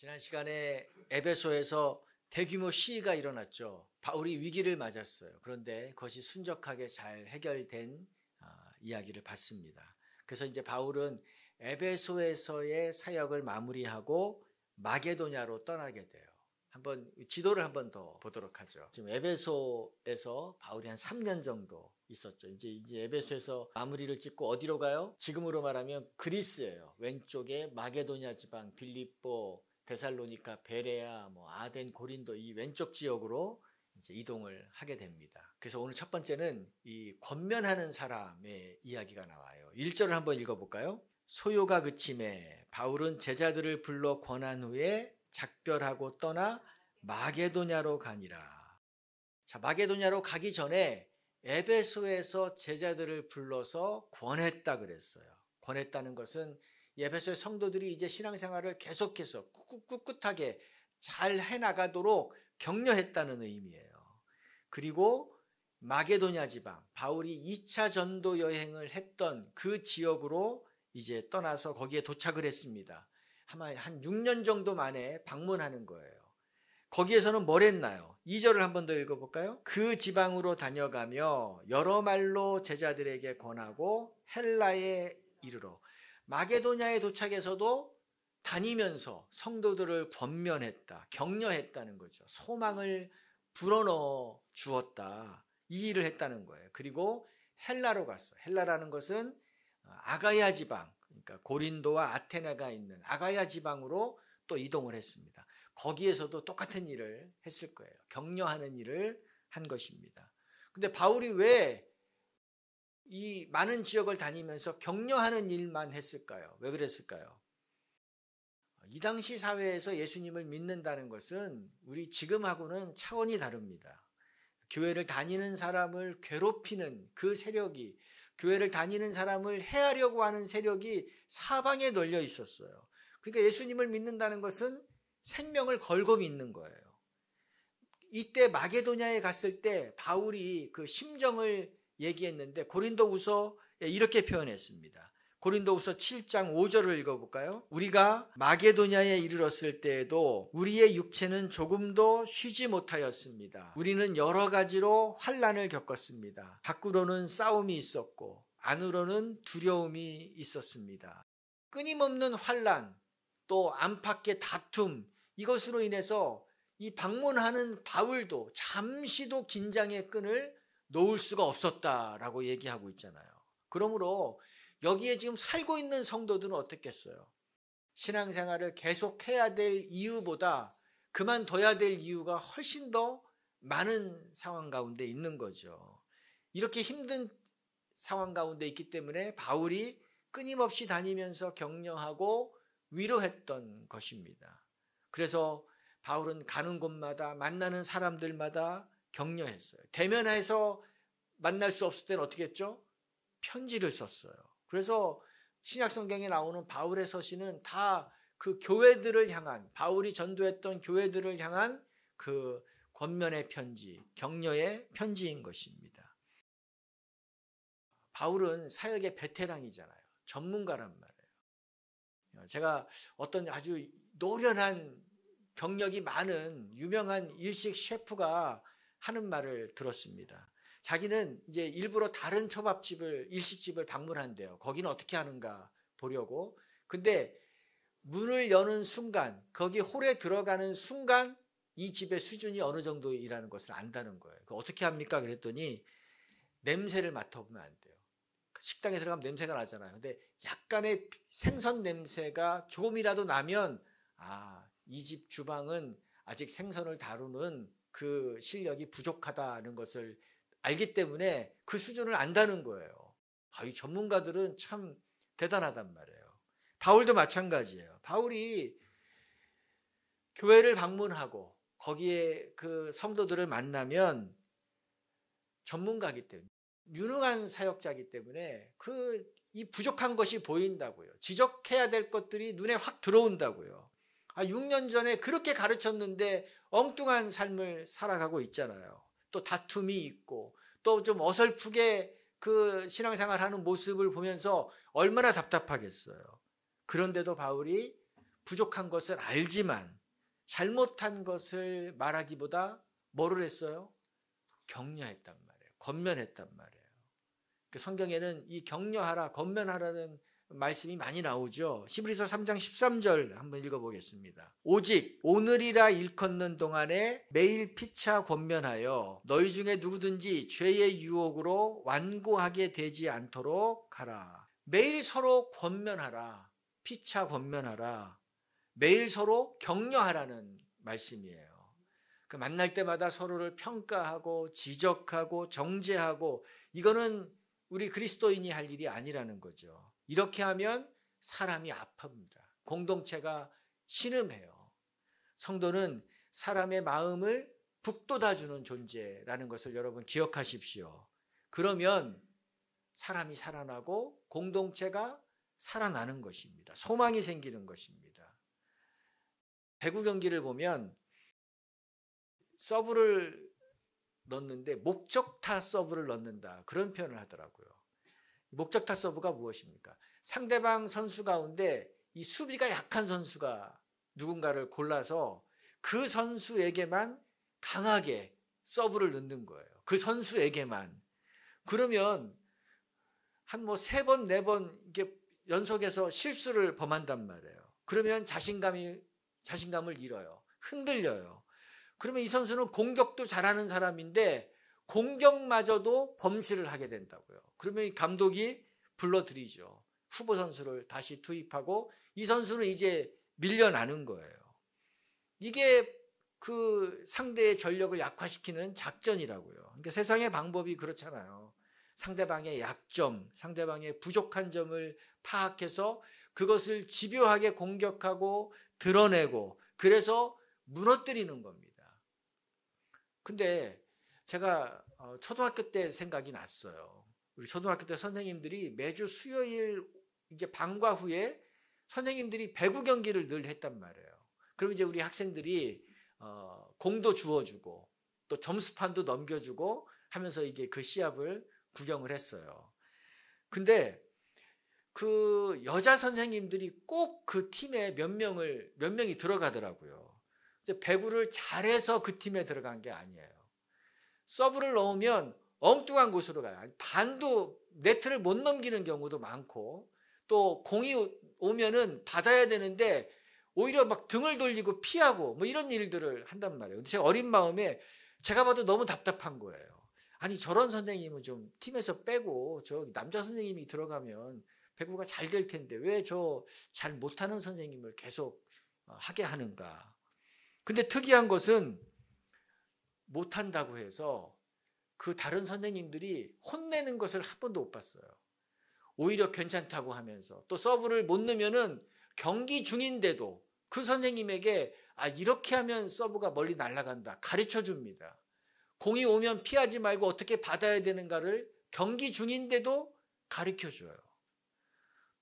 지난 시간에 에베소에서 대규모 시위가 일어났죠. 바울이 위기를 맞았어요. 그런데 그것이 순적하게 잘 해결된 이야기를 봤습니다. 그래서 이제 바울은 에베소에서의 사역을 마무리하고 마게도냐로 떠나게 돼요. 한번 지도를 한번 더 보도록 하죠. 지금 에베소에서 바울이 한 3년 정도 있었죠. 이제 에베소에서 마무리를 찍고 어디로 가요? 지금으로 말하면 그리스예요. 왼쪽에 마게도냐 지방, 빌립보, 데살로니가, 베레아, 아덴, 고린도 이 왼쪽 지역으로 이제 이동을 하게 됩니다. 그래서 오늘 첫 번째는 이 권면하는 사람의 이야기가 나와요. 1절을 한번 읽어볼까요? 소요가 그침에 바울은 제자들을 불러 권한 후에 작별하고 떠나 마게도냐로 가니라. 자, 마게도냐로 가기 전에 에베소에서 제자들을 불러서 권했다 그랬어요. 권했다는 것은 에베소의 성도들이 이제 신앙생활을 계속해서 꿋꿋하게 잘 해나가도록 격려했다는 의미예요. 그리고 마게도냐 지방, 바울이 2차 전도 여행을 했던 그 지역으로 이제 떠나서 거기에 도착을 했습니다. 아마 한 6년 정도 만에 방문하는 거예요. 거기에서는 뭘 했나요? 2절을 한번 더 읽어볼까요? 그 지방으로 다녀가며 여러 말로 제자들에게 권하고 헬라에 이르러. 마게도냐에 도착해서도 다니면서 성도들을 권면했다, 격려했다는 거죠. 소망을 불어넣어 주었다, 이 일을 했다는 거예요. 그리고 헬라로 갔어. 헬라라는 것은 아가야 지방, 그러니까 고린도와 아테네가 있는 아가야 지방으로 또 이동을 했습니다. 거기에서도 똑같은 일을 했을 거예요. 격려하는 일을 한 것입니다. 근데 바울이 왜 이 많은 지역을 다니면서 격려하는 일만 했을까요? 왜 그랬을까요? 이 당시 사회에서 예수님을 믿는다는 것은 우리 지금하고는 차원이 다릅니다. 교회를 다니는 사람을 괴롭히는 그 세력이, 교회를 다니는 사람을 해하려고 하는 세력이 사방에 널려 있었어요. 그러니까 예수님을 믿는다는 것은 생명을 걸고 믿는 거예요. 이때 마게도냐에 갔을 때 바울이 그 심정을 얘기했는데 고린도후서 이렇게 표현했습니다. 고린도후서 7장 5절을 읽어볼까요? 우리가 마게도냐에 이르렀을 때에도 우리의 육체는 조금도 쉬지 못하였습니다. 우리는 여러 가지로 환난을 겪었습니다. 밖으로는 싸움이 있었고 안으로는 두려움이 있었습니다. 끊임없는 환난, 또 안팎의 다툼, 이것으로 인해서 이 방문하는 바울도 잠시도 긴장의 끈을 놓을 수가 없었다라고 얘기하고 있잖아요. 그러므로 여기에 지금 살고 있는 성도들은 어떻겠어요? 신앙생활을 계속해야 될 이유보다 그만둬야 될 이유가 훨씬 더 많은 상황 가운데 있는 거죠. 이렇게 힘든 상황 가운데 있기 때문에 바울이 끊임없이 다니면서 격려하고 위로했던 것입니다. 그래서 바울은 가는 곳마다 만나는 사람들마다 격려했어요. 대면해서 만날 수 없을 때는 어떻게 했죠? 편지를 썼어요. 그래서 신약성경에 나오는 바울의 서신은 다 그 교회들을 향한, 바울이 전도했던 교회들을 향한 그 권면의 편지, 격려의 편지인 것입니다. 바울은 사역의 베테랑이잖아요. 전문가란 말이에요. 제가 어떤 아주 노련한 경력이 많은 유명한 일식 셰프가 하는 말을 들었습니다. 자기는 이제 일부러 다른 초밥집을, 일식집을 방문한대요. 거기는 어떻게 하는가 보려고. 근데 문을 여는 순간, 거기 홀에 들어가는 순간 이 집의 수준이 어느 정도이라는 것을 안다는 거예요. 어떻게 합니까? 그랬더니 냄새를 맡아보면 안 돼요. 식당에 들어가면 냄새가 나잖아요. 근데 약간의 생선 냄새가 조금이라도 나면 이 집 주방은 아직 생선을 다루는 그 실력이 부족하다는 것을 알기 때문에 그 수준을 안다는 거예요. 이 전문가들은 참 대단하단 말이에요. 바울도 마찬가지예요. 바울이 교회를 방문하고 거기에 그 성도들을 만나면 전문가이기 때문에, 유능한 사역자이기 때문에 이 부족한 것이 보인다고요. 지적해야 될 것들이 눈에 확 들어온다고요. 6년 전에 그렇게 가르쳤는데 엉뚱한 삶을 살아가고 있잖아요. 또 다툼이 있고 또 좀 어설프게 그 신앙생활 하는 모습을 보면서 얼마나 답답하겠어요. 그런데도 바울이 부족한 것을 알지만 잘못한 것을 말하기보다 뭐를 했어요? 격려했단 말이에요. 권면했단 말이에요. 성경에는 이 격려하라, 권면하라는 말씀이 많이 나오죠. 히브리서 3장 13절 한번 읽어보겠습니다. 오직 오늘이라 일컫는 동안에 매일 피차 권면하여 너희 중에 누구든지 죄의 유혹으로 완고하게 되지 않도록 하라. 매일 서로 권면하라, 피차 권면하라, 매일 서로 격려하라는 말씀이에요. 만날 때마다 서로를 평가하고 지적하고 정죄하고, 이거는 우리 그리스도인이 할 일이 아니라는 거죠. 이렇게 하면 사람이 아픕니다. 공동체가 신음해요. 성도는 사람의 마음을 북돋아주는 존재라는 것을 여러분 기억하십시오. 그러면 사람이 살아나고 공동체가 살아나는 것입니다. 소망이 생기는 것입니다. 배구 경기를 보면 서브를 넣는데 목적타 서브를 넣는다, 그런 표현을 하더라고요. 목적타 서브가 무엇입니까? 상대방 선수 가운데 이 수비가 약한 선수가 누군가를 골라서 그 선수에게만 강하게 서브를 넣는 거예요. 그 선수에게만. 그러면 한 3번, 4번 이렇게 연속해서 실수를 범한단 말이에요. 그러면 자신감을 잃어요. 흔들려요. 그러면 이 선수는 공격도 잘하는 사람인데 공격마저도 범실을 하게 된다고요. 그러면 이 감독이 불러들이죠. 후보 선수를 다시 투입하고 이 선수는 이제 밀려나는 거예요. 이게 그 상대의 전력을 약화시키는 작전이라고요. 그러니까 세상의 방법이 그렇잖아요. 상대방의 약점, 상대방의 부족한 점을 파악해서 그것을 집요하게 공격하고 드러내고, 그래서 무너뜨리는 겁니다. 근데 제가 초등학교 때 생각이 났어요. 우리 초등학교 때 선생님들이 매주 수요일 이제 방과 후에 선생님들이 배구 경기를 늘 했단 말이에요. 그럼 이제 우리 학생들이 공도 주워주고 또 점수판도 넘겨주고 하면서 이게 그 시합을 구경을 했어요. 근데 그 여자 선생님들이 꼭 그 팀에 몇 명이 들어가더라고요. 배구를 잘해서 그 팀에 들어간 게 아니에요. 서브를 넣으면 엉뚱한 곳으로 가요. 반도 네트를 못 넘기는 경우도 많고, 또 공이 오면은 받아야 되는데 오히려 막 등을 돌리고 피하고 뭐 이런 일들을 한단 말이에요. 제가 어린 마음에 제가 봐도 너무 답답한 거예요. 아니, 저런 선생님은 좀 팀에서 빼고 저 남자 선생님이 들어가면 배구가 잘 될 텐데 왜 저 잘 못하는 선생님을 계속 하게 하는가. 근데 특이한 것은 못한다고 해서 그 다른 선생님들이 혼내는 것을 한 번도 못 봤어요. 오히려 괜찮다고 하면서, 또 서브를 못 넣으면은 경기 중인데도 그 선생님에게 이렇게 하면 서브가 멀리 날아간다 가르쳐 줍니다. 공이 오면 피하지 말고 어떻게 받아야 되는가를 경기 중인데도 가르쳐 줘요.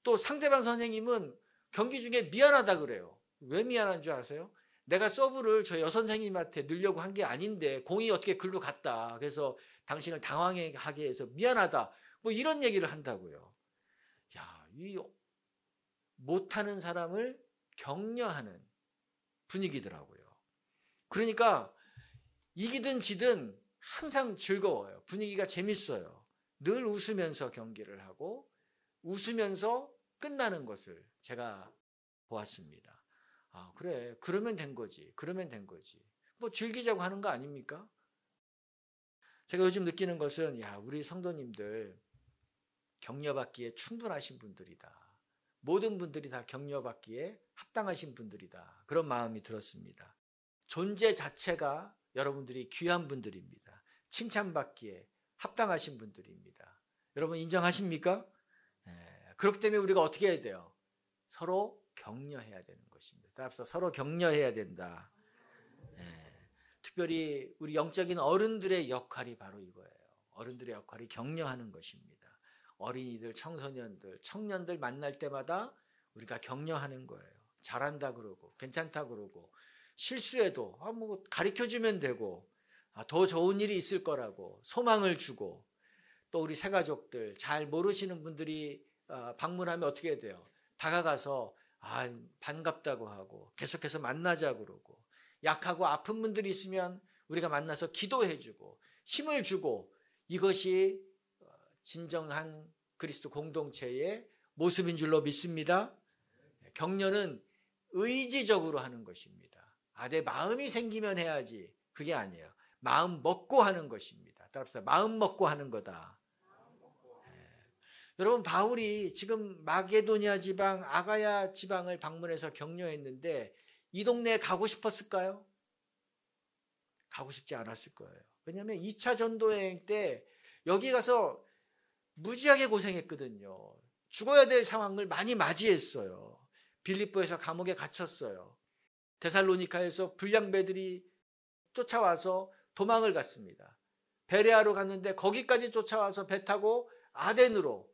또 상대방 선생님은 경기 중에 미안하다 그래요. 왜 미안한 줄 아세요? 내가 서브를 저 여선생님한테 넣으려고 한 게 아닌데 공이 어떻게 글로 갔다, 그래서 당신을 당황하게 해서 미안하다, 뭐 이런 얘기를 한다고요. 이 못하는 사람을 격려하는 분위기더라고요. 그러니까 이기든 지든 항상 즐거워요. 분위기가 재밌어요. 늘 웃으면서 경기를 하고 웃으면서 끝나는 것을 제가 보았습니다. 그래, 그러면 된 거지. 뭐 즐기자고 하는 거 아닙니까? 제가 요즘 느끼는 것은 우리 성도님들 격려받기에 충분하신 분들이다. 모든 분들이 다 격려받기에 합당하신 분들이다. 그런 마음이 들었습니다. 존재 자체가 여러분들이 귀한 분들입니다. 칭찬받기에 합당하신 분들입니다. 여러분 인정하십니까? 그렇기 때문에 우리가 어떻게 해야 돼요? 서로 격려해야 되는 것입니다. 따라서 서로 격려해야 된다. 특별히 우리 영적인 어른들의 역할이 바로 이거예요. 어른들의 역할이 격려하는 것입니다. 어린이들, 청소년들, 청년들 만날 때마다 우리가 격려하는 거예요. 잘한다 그러고 괜찮다 그러고, 실수해도 뭐 가르쳐주면 되고, 더 좋은 일이 있을 거라고 소망을 주고, 또 우리 새가족들 잘 모르시는 분들이 방문하면 어떻게 해야 돼요? 다가가서 반갑다고 하고 계속해서 만나자고 그러고, 약하고 아픈 분들이 있으면 우리가 만나서 기도해주고 힘을 주고, 이것이 진정한 그리스도 공동체의 모습인 줄로 믿습니다. 격려는 의지적으로 하는 것입니다. 내 마음이 생기면 해야지, 그게 아니에요. 마음 먹고 하는 것입니다. 따라서 마음 먹고 하는 거다. 여러분, 바울이 지금 마게도냐 지방, 아가야 지방을 방문해서 격려했는데 이 동네에 가고 싶었을까요? 가고 싶지 않았을 거예요. 왜냐하면 2차 전도여행 때 여기 가서 무지하게 고생했거든요. 죽어야 될 상황을 많이 맞이했어요. 빌립보에서 감옥에 갇혔어요. 데살로니카에서 불량배들이 쫓아와서 도망을 갔습니다. 베레아로 갔는데 거기까지 쫓아와서 배 타고 아덴으로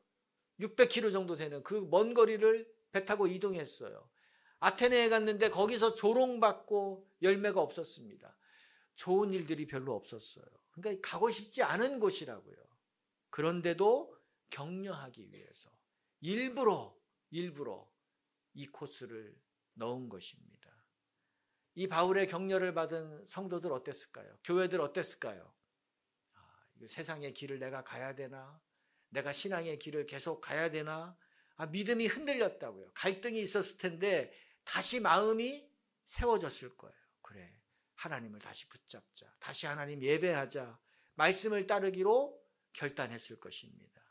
600km 정도 되는 그 먼 거리를 배 타고 이동했어요. 아테네에 갔는데 거기서 조롱받고 열매가 없었습니다. 좋은 일들이 별로 없었어요. 그러니까 가고 싶지 않은 곳이라고요. 그런데도 격려하기 위해서 일부러 이 코스를 넣은 것입니다. 이 바울의 격려를 받은 성도들 어땠을까요? 교회들 어땠을까요? 이거 세상의 길을 내가 가야 되나? 내가 신앙의 길을 계속 가야 되나? 믿음이 흔들렸다고요. 갈등이 있었을 텐데 다시 마음이 세워졌을 거예요. 그래, 하나님을 다시 붙잡자. 다시 하나님 예배하자. 말씀을 따르기로 결단했을 것입니다.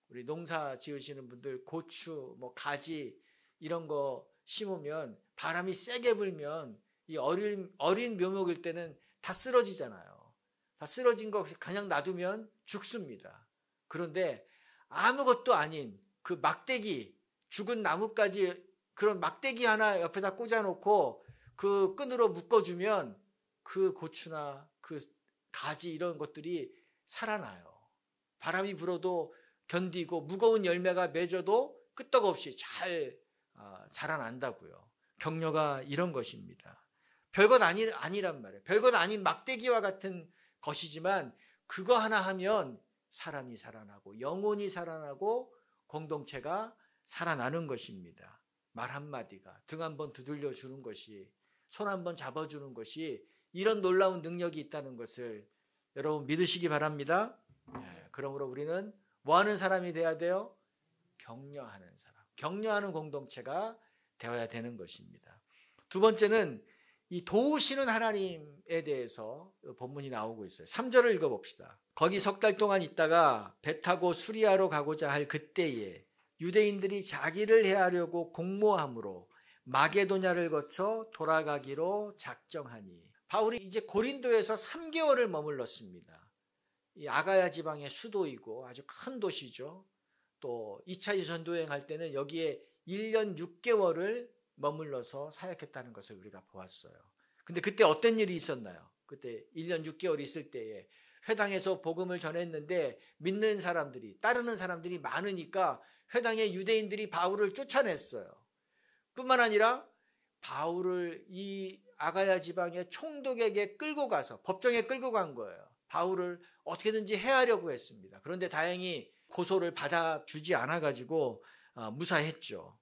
우리 농사 지으시는 분들 고추, 가지 이런 거 심으면 바람이 세게 불면 이 어린 묘목일 때는 다 쓰러지잖아요. 다 쓰러진 거 그냥 놔두면 죽습니다. 그런데 아무것도 아닌 그 막대기, 죽은 나뭇가지 그런 막대기 하나 옆에다 꽂아놓고 그 끈으로 묶어주면 그 고추나 그 가지 이런 것들이 살아나요. 바람이 불어도 견디고 무거운 열매가 맺어도 끄떡없이 잘 자라난다고요. 격려가 이런 것입니다. 별것 아니란 말이에요. 별것 아닌 막대기와 같은 것이지만 그거 하나 하면 사람이 살아나고 영혼이 살아나고 공동체가 살아나는 것입니다. 말 한마디가, 등 한번 두들려 주는 것이, 손 한번 잡아주는 것이 이런 놀라운 능력이 있다는 것을 여러분 믿으시기 바랍니다. 그러므로 우리는 뭐 하는 사람이 돼야 돼요? 격려하는 사람, 격려하는 공동체가 되어야 되는 것입니다. 두 번째는 이 도우시는 하나님에 대해서 본문이 나오고 있어요. 3절을 읽어봅시다. 거기 석 달 동안 있다가 배 타고 수리아로 가고자 할 그때에 유대인들이 자기를 해하려고 공모함으로 마게도냐를 거쳐 돌아가기로 작정하니. 바울이 이제 고린도에서 3개월을 머물렀습니다. 이 아가야 지방의 수도이고 아주 큰 도시죠. 또 2차 전도여행 할 때는 여기에 1년 6개월을 머물러서 사역했다는 것을 우리가 보았어요. 근데 그때 어떤 일이 있었나요? 그때 1년 6개월 있을 때에 회당에서 복음을 전했는데 믿는 사람들이, 따르는 사람들이 많으니까 회당의 유대인들이 바울을 쫓아냈어요. 뿐만 아니라 바울을 이 아가야 지방의 총독에게 끌고 가서 법정에 끌고 간 거예요. 바울을 어떻게든지 해하려고 했습니다. 그런데 다행히 고소를 받아주지 않아가지고 무사했죠.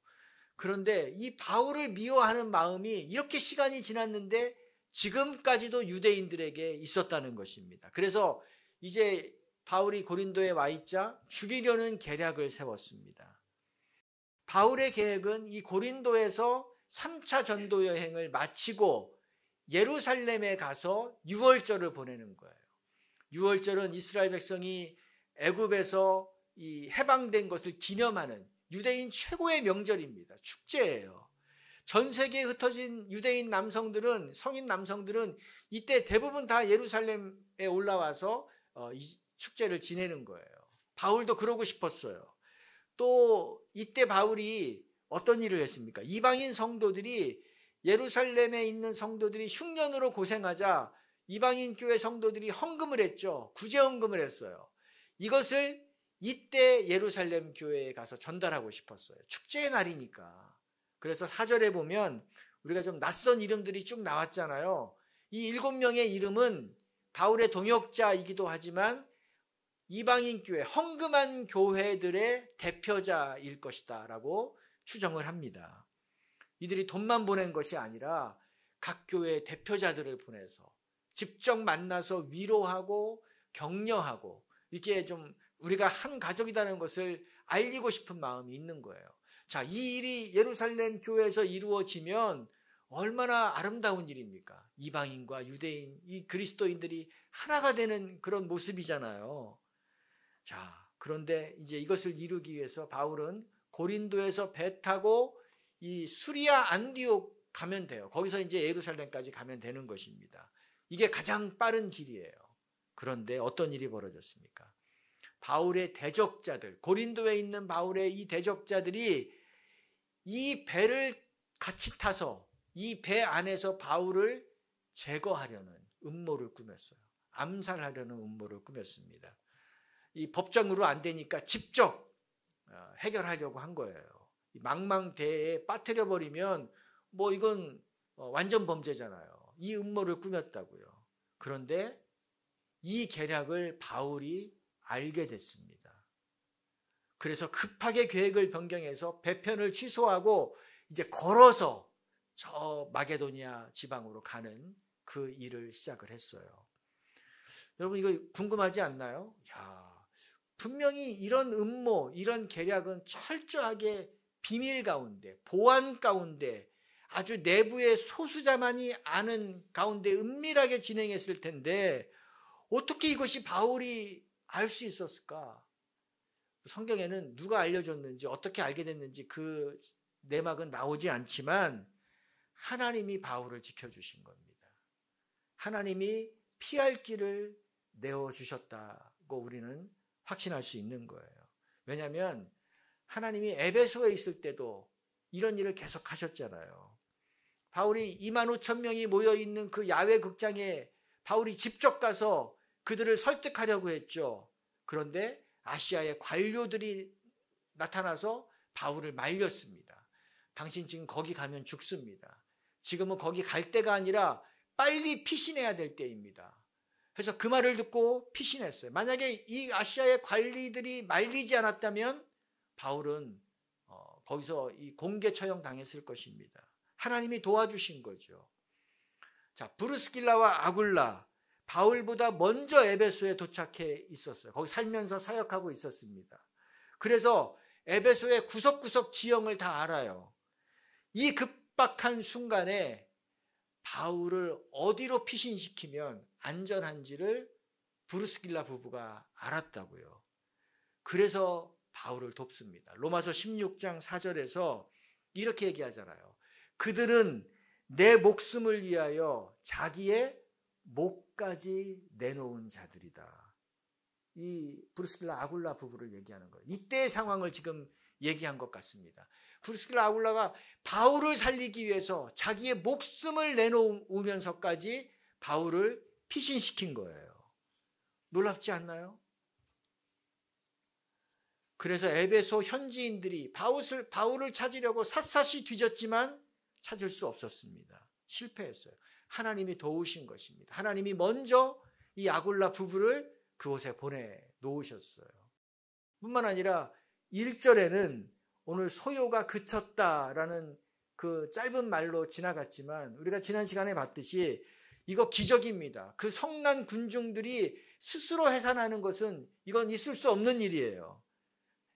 그런데 이 바울을 미워하는 마음이 이렇게 시간이 지났는데 지금까지도 유대인들에게 있었다는 것입니다. 그래서 이제 바울이 고린도에 와 있자 죽이려는 계략을 세웠습니다. 바울의 계획은 이 고린도에서 3차 전도 여행을 마치고 예루살렘에 가서 유월절을 보내는 거예요. 유월절은 이스라엘 백성이 애굽에서 이 해방된 것을 기념하는 유대인 최고의 명절입니다. 축제예요. 전 세계에 흩어진 유대인 남성들은, 성인 남성들은 이때 대부분 다 예루살렘에 올라와서 이 축제를 지내는 거예요. 바울도 그러고 싶었어요. 또 이때 바울이 어떤 일을 했습니까? 이방인 성도들이, 예루살렘에 있는 성도들이 흉년으로 고생하자 이방인 교회 성도들이 헌금을 했죠. 구제헌금을 했어요. 이것을 이때 예루살렘 교회에 가서 전달하고 싶었어요. 축제의 날이니까. 그래서 4절에 보면 우리가 좀 낯선 이름들이 쭉 나왔잖아요. 이 7명의 이름은 바울의 동역자이기도 하지만 이방인 교회, 헌금한 교회들의 대표자일 것이다 라고 추정을 합니다. 이들이 돈만 보낸 것이 아니라 각 교회 대표자들을 보내서 직접 만나서 위로하고 격려하고 이렇게 좀 우리가 한 가족이라는 것을 알리고 싶은 마음이 있는 거예요. 자, 이 일이 예루살렘 교회에서 이루어지면 얼마나 아름다운 일입니까? 이방인과 유대인, 이 그리스도인들이 하나가 되는 그런 모습이잖아요. 자, 그런데 이제 이것을 이루기 위해서 바울은 고린도에서 배 타고 이 수리아 안디옥 가면 돼요. 거기서 이제 예루살렘까지 가면 되는 것입니다. 이게 가장 빠른 길이에요. 그런데 어떤 일이 벌어졌습니까? 바울의 대적자들, 고린도에 있는 바울의 이 대적자들이 이 배를 같이 타서 이 배 안에서 바울을 제거하려는 음모를 꾸몄어요. 암살하려는 음모를 꾸몄습니다. 이 법정으로 안 되니까 직접 해결하려고 한 거예요. 망망대해에 빠뜨려 버리면 뭐 이건 완전 범죄잖아요. 이 음모를 꾸몄다고요. 그런데 이 계략을 바울이 알게 됐습니다. 그래서 급하게 계획을 변경해서 배편을 취소하고 이제 걸어서 저 마게도니아 지방으로 가는 그 일을 시작을 했어요. 여러분 이거 궁금하지 않나요? 야, 분명히 이런 음모, 이런 계략은 철저하게 비밀 가운데, 보안 가운데, 아주 내부의 소수자만이 아는 가운데 은밀하게 진행했을 텐데 어떻게 이것이 바울이 알 수 있었을까? 성경에는 누가 알려줬는지 어떻게 알게 됐는지 그 내막은 나오지 않지만 하나님이 바울을 지켜주신 겁니다. 하나님이 피할 길을 내어주셨다고 우리는 확신할 수 있는 거예요. 왜냐하면 하나님이 에베소에 있을 때도 이런 일을 계속 하셨잖아요. 바울이 25,000명이 모여있는 그 야외 극장에 바울이 직접 가서 그들을 설득하려고 했죠. 그런데 아시아의 관료들이 나타나서 바울을 말렸습니다. 당신 지금 거기 가면 죽습니다. 지금은 거기 갈 때가 아니라 빨리 피신해야 될 때입니다. 그래서 그 말을 듣고 피신했어요. 만약에 이 아시아의 관리들이 말리지 않았다면 바울은 거기서 이 공개 처형 당했을 것입니다. 하나님이 도와주신 거죠. 자, 브루스길라와 아굴라, 바울보다 먼저 에베소에 도착해 있었어요. 거기 살면서 사역하고 있었습니다. 그래서 에베소의 구석구석 지형을 다 알아요. 이 급박한 순간에 바울을 어디로 피신시키면 안전한지를 브루스길라 부부가 알았다고요. 그래서 바울을 돕습니다. 로마서 16장 4절에서 이렇게 얘기하잖아요. 그들은 내 목숨을 위하여 자기의 목까지 내놓은 자들이다. 이 브루스길라 아굴라 부부를 얘기하는 거예요. 이때의 상황을 지금 얘기한 것 같습니다. 브루스길라 아굴라가 바울을 살리기 위해서 자기의 목숨을 내놓으면서까지 바울을 피신시킨 거예요. 놀랍지 않나요? 그래서 에베소 현지인들이 바울을 찾으려고 샅샅이 뒤졌지만 찾을 수 없었습니다. 실패했어요. 하나님이 도우신 것입니다. 하나님이 먼저 이 아굴라 부부를 그곳에 보내놓으셨어요. 뿐만 아니라 1절에는 오늘 소요가 그쳤다라는 그 짧은 말로 지나갔지만 우리가 지난 시간에 봤듯이 이거 기적입니다. 그 성난 군중들이 스스로 해산하는 것은 이건 있을 수 없는 일이에요.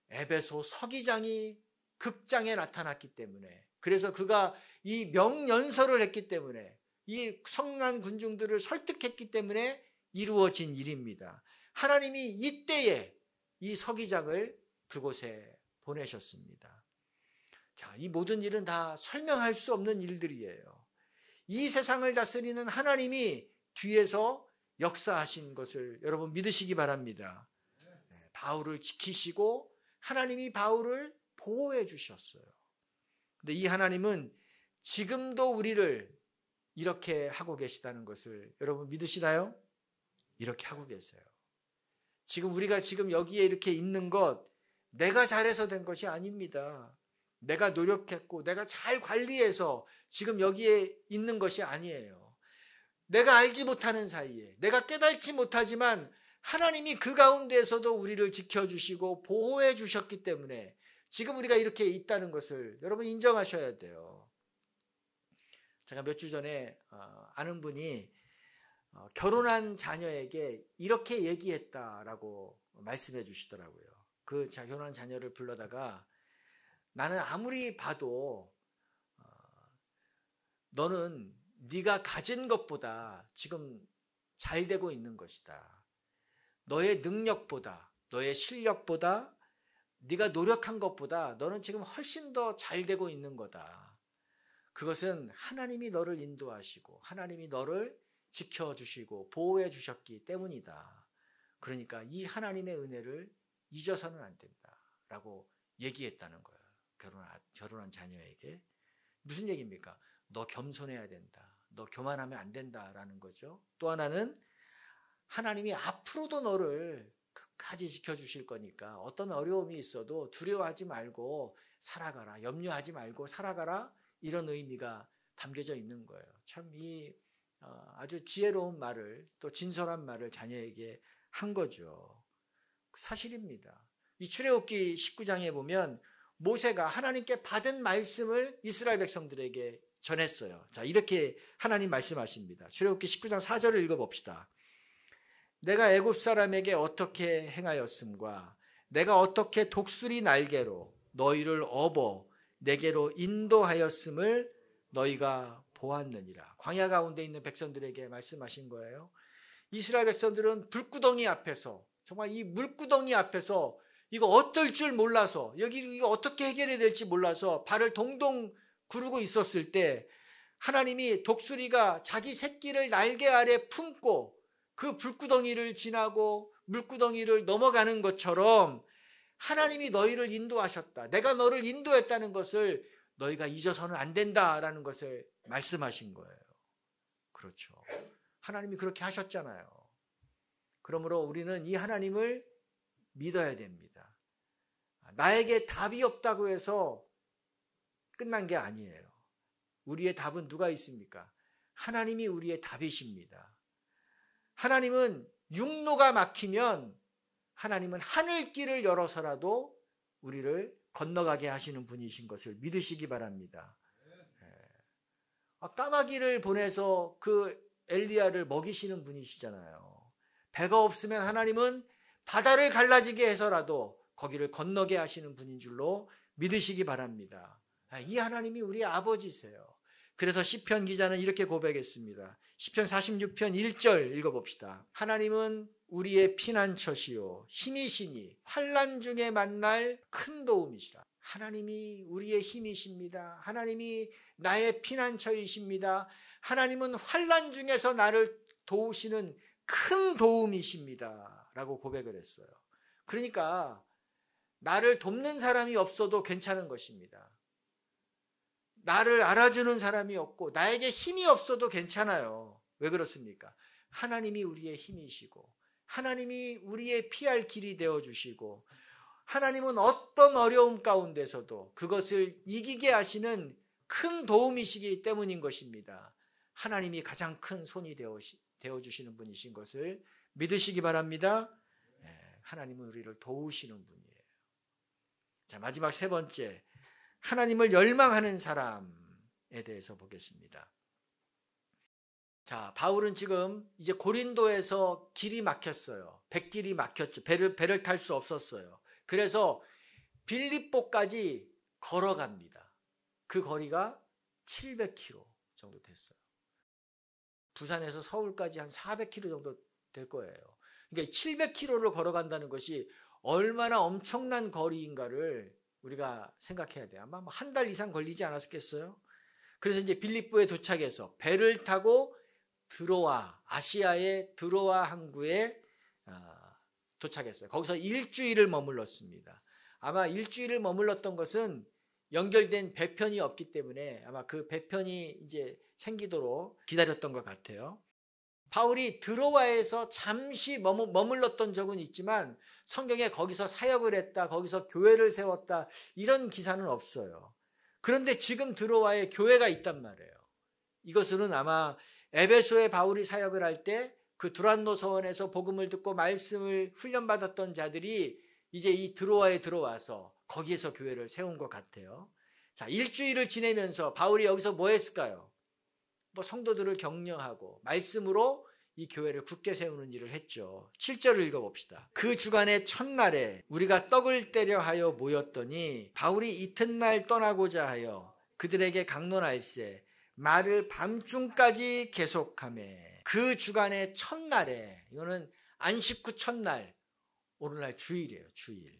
에베소 서기장이 극장에 나타났기 때문에, 그래서 그가 이 명연설을 했기 때문에, 이 성난 군중들을 설득했기 때문에 이루어진 일입니다. 하나님이 이때에 이 서기장을 그곳에 보내셨습니다. 자, 이 모든 일은 다 설명할 수 없는 일들이에요. 이 세상을 다스리는 하나님이 뒤에서 역사하신 것을 여러분 믿으시기 바랍니다. 바울을 지키시고 하나님이 바울을 보호해 주셨어요. 근데 이 하나님은 지금도 우리를 이렇게 하고 계시다는 것을 여러분 믿으시나요? 이렇게 하고 계세요. 지금 우리가 지금 여기에 이렇게 있는 것 내가 잘해서 된 것이 아닙니다. 내가 노력했고 내가 잘 관리해서 지금 여기에 있는 것이 아니에요. 내가 알지 못하는 사이에, 내가 깨닫지 못하지만 하나님이 그 가운데에서도 우리를 지켜주시고 보호해 주셨기 때문에 지금 우리가 이렇게 있다는 것을 여러분 인정하셔야 돼요. 제가 몇 주 전에 아는 분이 결혼한 자녀에게 이렇게 얘기했다라고 말씀해 주시더라고요. 그 결혼한 자녀를 불러다가 나는 아무리 봐도 너는 네가 가진 것보다 지금 잘 되고 있는 것이다. 너의 능력보다, 너의 실력보다, 네가 노력한 것보다 너는 지금 훨씬 더 잘 되고 있는 거다. 그것은 하나님이 너를 인도하시고 하나님이 너를 지켜주시고 보호해 주셨기 때문이다. 그러니까 이 하나님의 은혜를 잊어서는 안 된다라고 얘기했다는 거예요. 결혼한 자녀에게. 무슨 얘기입니까? 너 겸손해야 된다. 너 교만하면 안 된다라는 거죠. 또 하나는 하나님이 앞으로도 너를 끝까지 지켜주실 거니까 어떤 어려움이 있어도 두려워하지 말고 살아가라. 염려하지 말고 살아가라. 이런 의미가 담겨져 있는 거예요. 참 이 아주 지혜로운 말을 또 진솔한 말을 자녀에게 한 거죠. 사실입니다. 이 출애굽기 19장에 보면 모세가 하나님께 받은 말씀을 이스라엘 백성들에게 전했어요. 자, 이렇게 하나님 말씀하십니다. 출애굽기 19장 4절을 읽어봅시다. 내가 애굽 사람에게 어떻게 행하였음과 내가 어떻게 독수리 날개로 너희를 업어 내게로 인도하였음을 너희가 보았느니라. 광야 가운데 있는 백성들에게 말씀하신 거예요. 이스라엘 백성들은 불구덩이 앞에서 정말 이 물구덩이 앞에서 이거 어떨 줄 몰라서 여기 이거 어떻게 해결해야 될지 몰라서 발을 동동 구르고 있었을 때 하나님이 독수리가 자기 새끼를 날개 아래 품고 그 불구덩이를 지나고 물구덩이를 넘어가는 것처럼 하나님이 너희를 인도하셨다. 내가 너를 인도했다는 것을 너희가 잊어서는 안 된다라는 것을 말씀하신 거예요. 그렇죠. 하나님이 그렇게 하셨잖아요. 그러므로 우리는 이 하나님을 믿어야 됩니다. 나에게 답이 없다고 해서 끝난 게 아니에요. 우리의 답은 누가 있습니까? 하나님이 우리의 답이십니다. 하나님은 육로가 막히면 하나님은 하늘길을 열어서라도 우리를 건너가게 하시는 분이신 것을 믿으시기 바랍니다. 까마귀를 보내서 그 엘리야를 먹이시는 분이시잖아요. 배가 없으면 하나님은 바다를 갈라지게 해서라도 거기를 건너게 하시는 분인 줄로 믿으시기 바랍니다. 이 하나님이 우리의 아버지세요. 그래서 시편 기자는 이렇게 고백했습니다. 시편 46편 1절 읽어봅시다. 하나님은 우리의 피난처시요 힘이시니 환난 중에 만날 큰 도움이시라. 하나님이 우리의 힘이십니다. 하나님이 나의 피난처이십니다. 하나님은 환난 중에서 나를 도우시는 큰 도움이십니다. 라고 고백을 했어요. 그러니까 나를 돕는 사람이 없어도 괜찮은 것입니다. 나를 알아주는 사람이 없고 나에게 힘이 없어도 괜찮아요. 왜 그렇습니까? 하나님이 우리의 힘이시고 하나님이 우리의 피할 길이 되어주시고 하나님은 어떤 어려움 가운데서도 그것을 이기게 하시는 큰 도움이시기 때문인 것입니다. 하나님이 가장 큰 손이 되어주시는 분이신 것을 믿으시기 바랍니다. 하나님은 우리를 도우시는 분이에요. 자, 마지막 세 번째, 하나님을 열망하는 사람에 대해서 보겠습니다. 자, 바울은 지금 이제 고린도에서 길이 막혔어요. 백길이 막혔죠. 배를 탈 수 없었어요. 그래서 빌립보까지 걸어갑니다. 그 거리가 700km 정도 됐어요. 부산에서 서울까지 한 400km 정도 될 거예요. 그러니까 700km를 걸어간다는 것이 얼마나 엄청난 거리인가를 우리가 생각해야 돼요. 아마 한 달 이상 걸리지 않았겠어요? 그래서 이제 빌립보에 도착해서 배를 타고 아시아의 드로아 항구에 도착했어요. 거기서 일주일을 머물렀습니다. 아마 일주일을 머물렀던 것은 연결된 배편이 없기 때문에 아마 그 배편이 이제 생기도록 기다렸던 것 같아요. 바울이 드로아에서 잠시 머물렀던 적은 있지만 성경에 거기서 사역을 했다, 거기서 교회를 세웠다 이런 기사는 없어요. 그런데 지금 드로아에 교회가 있단 말이에요. 이것은 아마 에베소에 바울이 사역을 할 때 그 두란노 서원에서 복음을 듣고 말씀을 훈련받았던 자들이 이제 이 드로아에 들어와서 거기에서 교회를 세운 것 같아요. 자, 일주일을 지내면서 바울이 여기서 뭐 했을까요? 뭐 성도들을 격려하고 말씀으로 이 교회를 굳게 세우는 일을 했죠. 7절을 읽어봅시다. 그 주간의 첫날에 우리가 떡을 떼려 하여 모였더니 바울이 이튿날 떠나고자 하여 그들에게 강론할세 말을 밤중까지 계속하매 그 주간의 첫날에, 이거는 안식 후 첫날, 오늘날 주일이에요. 주일.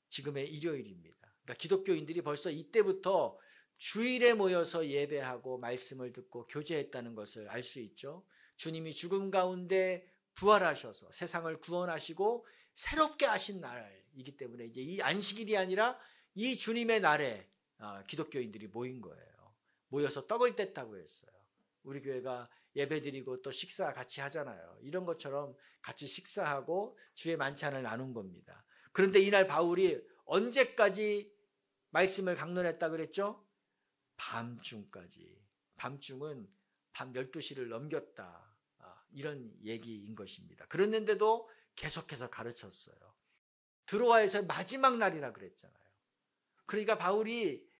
지금의 일요일입니다. 그러니까 기독교인들이 벌써 이때부터 주일에 모여서 예배하고 말씀을 듣고 교제했다는 것을 알 수 있죠. 주님이 죽음 가운데 부활하셔서 세상을 구원하시고 새롭게 하신 날이기 때문에 이제 이 안식일이 아니라 이 주님의 날에 기독교인들이 모인 거예요. 모여서 떡을 뗐다고 했어요. 우리 교회가 예배드리고 또 식사 같이 하잖아요. 이런 것처럼 같이 식사하고 주의 만찬을 나눈 겁니다. 그런데 이날 바울이 언제까지 말씀을 강론했다 그랬죠? 밤중까지. 밤중은 밤 12시를 넘겼다. 이런 얘기인 것입니다. 그랬는데도 계속해서 가르쳤어요. 드로아에서 마지막 날이라 그랬잖아요. 그러니까 바울이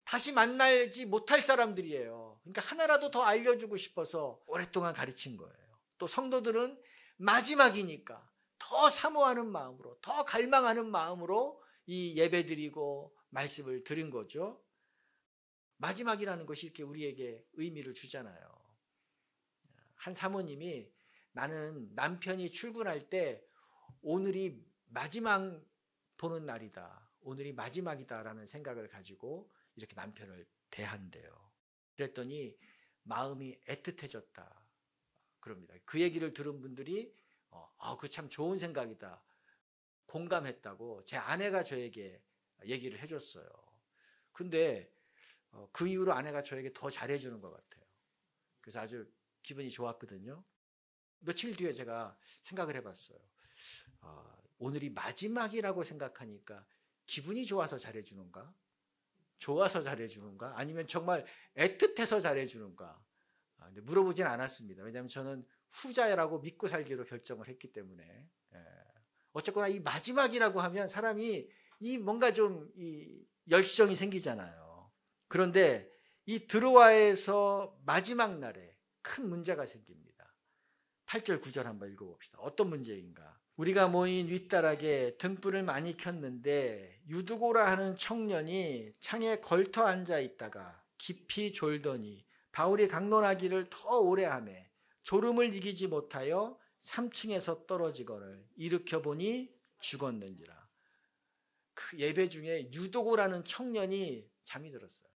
다시 만나지 못할 사람들이에요. 그러니까 하나라도 더 알려주고 싶어서 오랫동안 가르친 거예요. 또 성도들은 마지막이니까 더 사모하는 마음으로, 더 갈망하는 마음으로 이 예배드리고 말씀을 드린 거죠. 마지막이라는 것이 이렇게 우리에게 의미를 주잖아요. 한 사모님이 나는 남편이 출근할 때 오늘이 마지막 보는 날이다. 오늘이 마지막이다라는 생각을 가지고 이렇게 남편을 대한대요. 그랬더니 마음이 애틋해졌다. 그럽니다. 그 얘기를 들은 분들이 그 참 좋은 생각이다. 공감했다고 제 아내가 저에게 얘기를 해줬어요. 근데 그 이후로 아내가 저에게 더 잘해주는 것 같아요. 그래서 아주 기분이 좋았거든요. 며칠 뒤에 제가 생각을 해봤어요. 오늘이 마지막이라고 생각하니까 기분이 좋아서 잘해주는가? 좋아서 잘해주는가? 아니면 정말 애틋해서 잘해주는가? 근데 물어보진 않았습니다. 왜냐하면 저는 후자라고 믿고 살기로 결정을 했기 때문에. 어쨌거나 이 마지막이라고 하면 사람이 이 뭔가 좀 이 열정이 생기잖아요. 그런데 이 드로아에서 마지막 날에 큰 문제가 생깁니다. 8절 9절 한번 읽어봅시다. 어떤 문제인가? 우리가 모인 윗다락에 등불을 많이 켰는데 유두고라 하는 청년이 창에 걸터 앉아 있다가 깊이 졸더니 바울이 강론하기를 더 오래 하매 졸음을 이기지 못하여 3층에서 떨어지거늘 일으켜 보니 죽었는지라. 그 예배 중에 유두고라는 청년이 잠이 들었어요.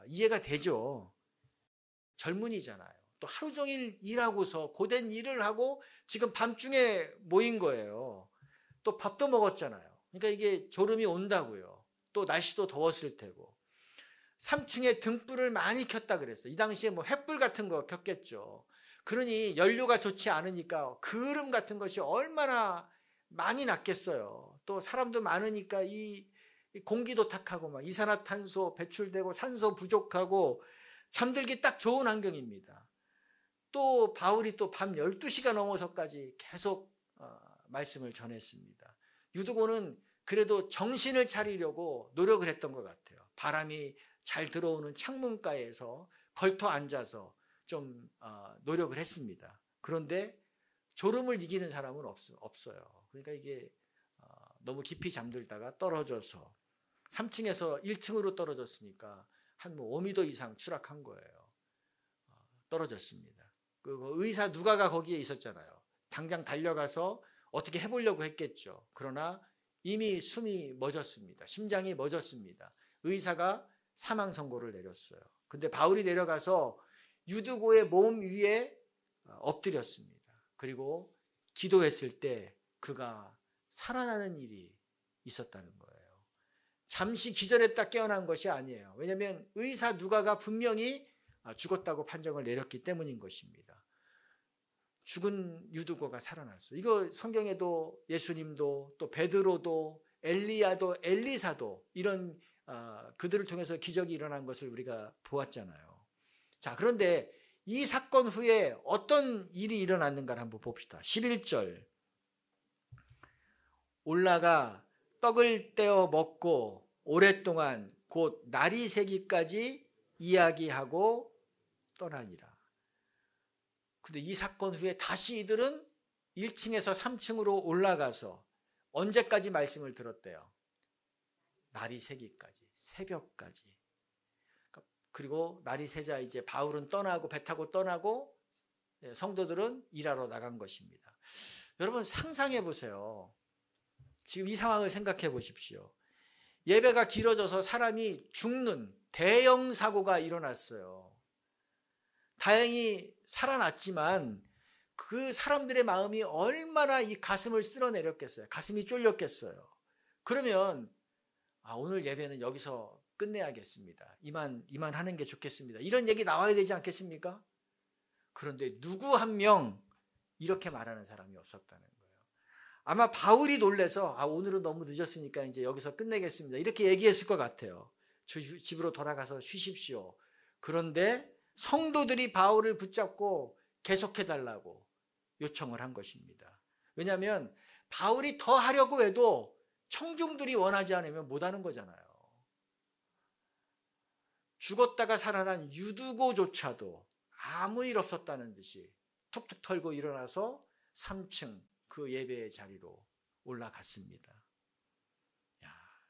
이해가 되죠. 젊은이잖아요. 또 하루 종일 일하고서 고된 일을 하고 지금 밤중에 모인 거예요. 또 밥도 먹었잖아요. 그러니까 이게 졸음이 온다고요. 또 날씨도 더웠을 테고. 3층에 등불을 많이 켰다 그랬어요. 이 당시에 뭐 횃불 같은 거 켰겠죠. 그러니 연료가 좋지 않으니까 그름 같은 것이 얼마나 많이 났겠어요. 또 사람도 많으니까 이 공기도 탁하고 막 이산화탄소 배출되고 산소 부족하고 잠들기 딱 좋은 환경입니다. 또 바울이 또 밤 12시가 넘어서까지 계속 말씀을 전했습니다. 유두고는 그래도 정신을 차리려고 노력을 했던 것 같아요. 바람이 잘 들어오는 창문가에서 걸터 앉아서 좀 노력을 했습니다. 그런데 졸음을 이기는 사람은 없어요. 그러니까 이게 너무 깊이 잠들다가 떨어져서 3층에서 1층으로 떨어졌으니까 한 5m 이상 추락한 거예요. 떨어졌습니다. 그 의사 누가가 거기에 있었잖아요. 당장 달려가서 어떻게 해보려고 했겠죠. 그러나 이미 숨이 멎었습니다. 심장이 멎었습니다. 의사가 사망 선고를 내렸어요. 근데 바울이 내려가서 유두고의 몸 위에 엎드렸습니다. 그리고 기도했을 때 그가 살아나는 일이 있었다는 거예요. 잠시 기절했다 깨어난 것이 아니에요. 왜냐하면 의사 누가가 분명히 죽었다고 판정을 내렸기 때문인 것입니다. 죽은 유두고가 살아났어요. 이거 성경에도 예수님도 또 베드로도 엘리야도 엘리사도 이런 그들을 통해서 기적이 일어난 것을 우리가 보았잖아요. 자, 그런데 이 사건 후에 어떤 일이 일어났는가를 한번 봅시다. 11절 올라가 떡을 떼어 먹고 오랫동안 곧 날이 새기까지 이야기하고 떠나니라. 근데 이 사건 후에 다시 이들은 1층에서 3층으로 올라가서 언제까지 말씀을 들었대요? 날이 새기까지, 새벽까지. 그리고 날이 새자 이제 바울은 떠나고 배 타고 떠나고 성도들은 일하러 나간 것입니다. 여러분 상상해 보세요. 지금 이 상황을 생각해 보십시오. 예배가 길어져서 사람이 죽는 대형 사고가 일어났어요. 다행히 살아났지만 그 사람들의 마음이 얼마나 이 가슴을 쓸어내렸겠어요. 가슴이 쫄렸겠어요. 그러면 오늘 예배는 여기서 끝내야겠습니다. 이만 하는 게 좋겠습니다. 이런 얘기 나와야 되지 않겠습니까? 그런데 누구 한 명 이렇게 말하는 사람이 없었다는 거예요. 아마 바울이 놀래서 오늘은 너무 늦었으니까 이제 여기서 끝내겠습니다. 이렇게 얘기했을 것 같아요. 집으로 돌아가서 쉬십시오. 그런데 성도들이 바울을 붙잡고 계속해달라고 요청을 한 것입니다. 왜냐하면 바울이 더 하려고 해도 청중들이 원하지 않으면 못하는 거잖아요. 죽었다가 살아난 유두고조차도 아무 일 없었다는 듯이 툭툭 털고 일어나서 3층 그 예배의 자리로 올라갔습니다.